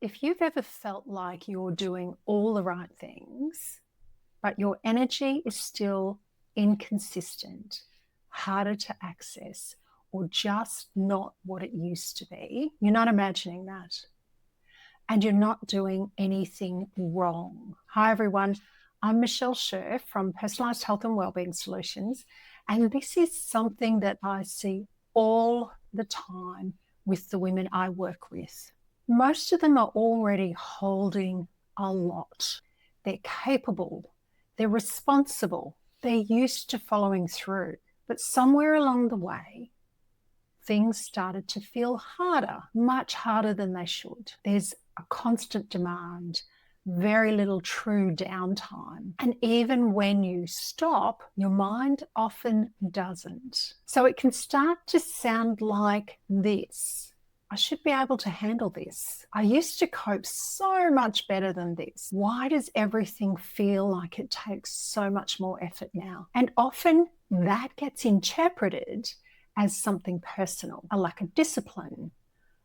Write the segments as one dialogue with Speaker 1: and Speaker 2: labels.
Speaker 1: If you've ever felt like you're doing all the right things, but your energy is still inconsistent, harder to access, or just not what it used to be, you're not imagining that. And you're not doing anything wrong. Hi, everyone. I'm Michelle Scher from Personalised Health and Wellbeing Solutions. And this is something that I see all the time with the women I work with. Most of them are already holding a lot. They're capable, they're responsible, they're used to following through. But somewhere along the way, things started to feel harder, much harder than they should. There's a constant demand, very little true downtime. And even when you stop, your mind often doesn't. So it can start to sound like this. I should be able to handle this. I used to cope so much better than this. Why does everything feel like it takes so much more effort now? And often that gets interpreted as something personal, a lack of discipline,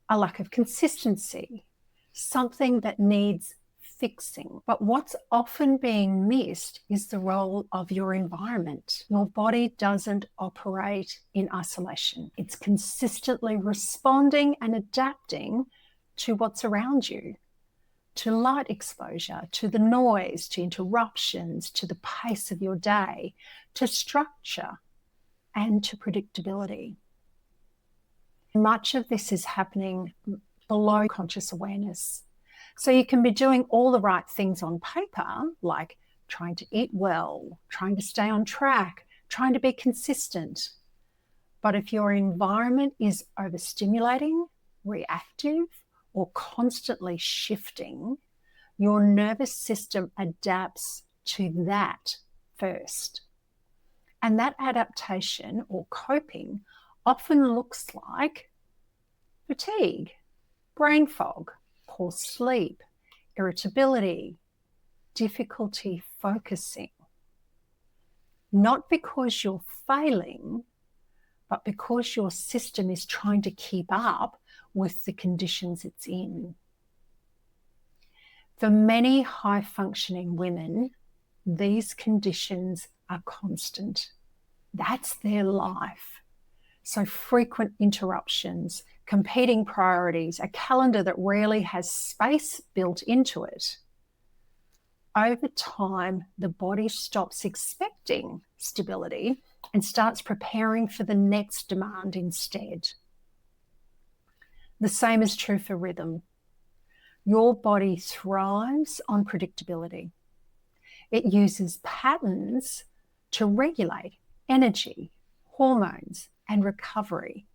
Speaker 1: a lack of consistency, something that needs fixing. But what's often being missed is the role of your environment. Your body doesn't operate in isolation. It's consistently responding and adapting to what's around you, to light exposure, to the noise, to interruptions, to the pace of your day, to structure, and to predictability. Much of this is happening below conscious awareness. So you can be doing all the right things on paper, like trying to eat well, trying to stay on track, trying to be consistent. But if your environment is overstimulating, reactive, or constantly shifting, your nervous system adapts to that first. And that adaptation or coping often looks like fatigue, brain fog, poor sleep, irritability, difficulty focusing. Not because you're failing, but because your system is trying to keep up with the conditions it's in. For many high-functioning women, these conditions are constant. That's their life. So frequent interruptions, competing priorities, a calendar that rarely has space built into it. Over time, the body stops expecting stability and starts preparing for the next demand instead. The same is true for rhythm. Your body thrives on predictability. It uses patterns to regulate energy, hormones, and recovery.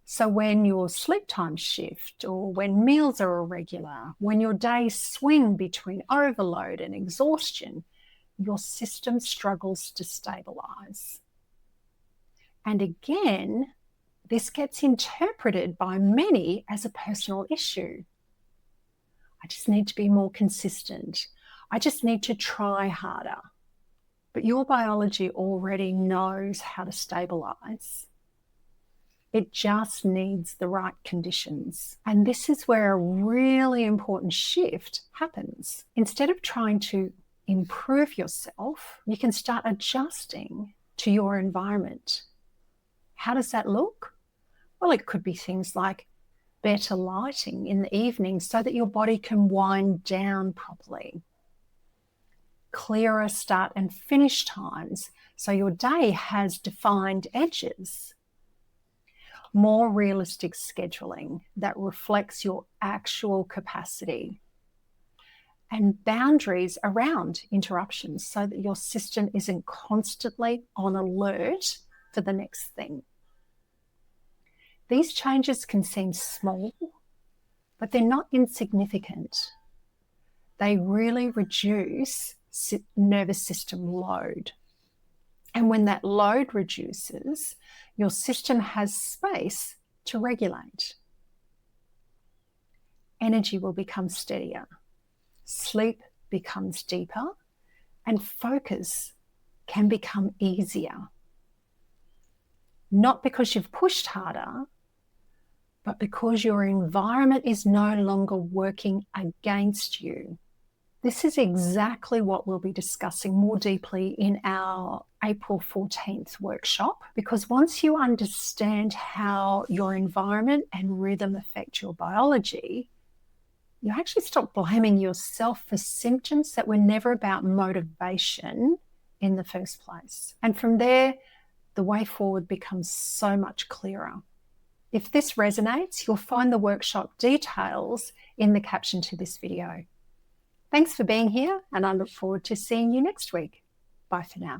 Speaker 1: So when your sleep times shift, or when meals are irregular, when your days swing between overload and exhaustion, your system struggles to stabilize. And again, this gets interpreted by many as a personal issue. I just need to be more consistent. I just need to try harder. But your biology already knows how to stabilize. It just needs the right conditions. And this is where a really important shift happens. Instead of trying to improve yourself, you can start adjusting to your environment. How does that look? Well, it could be things like better lighting in the evening so that your body can wind down properly. Clearer start and finish times so your day has defined edges. More realistic scheduling that reflects your actual capacity. And boundaries around interruptions so that your system isn't constantly on alert for the next thing. These changes can seem small, but they're not insignificant. They really reduce nervous system load. And when that load reduces, your system has space to regulate. Energy will become steadier, sleep becomes deeper, and focus can become easier. Not because you've pushed harder, but because your environment is no longer working against you. This is exactly what we'll be discussing more deeply in our April 14th workshop, because once you understand how your environment and rhythm affect your biology, you actually stop blaming yourself for symptoms that were never about motivation in the first place. And from there, the way forward becomes so much clearer. If this resonates, you'll find the workshop details in the caption to this video. Thanks for being here, and I look forward to seeing you next week. Bye for now.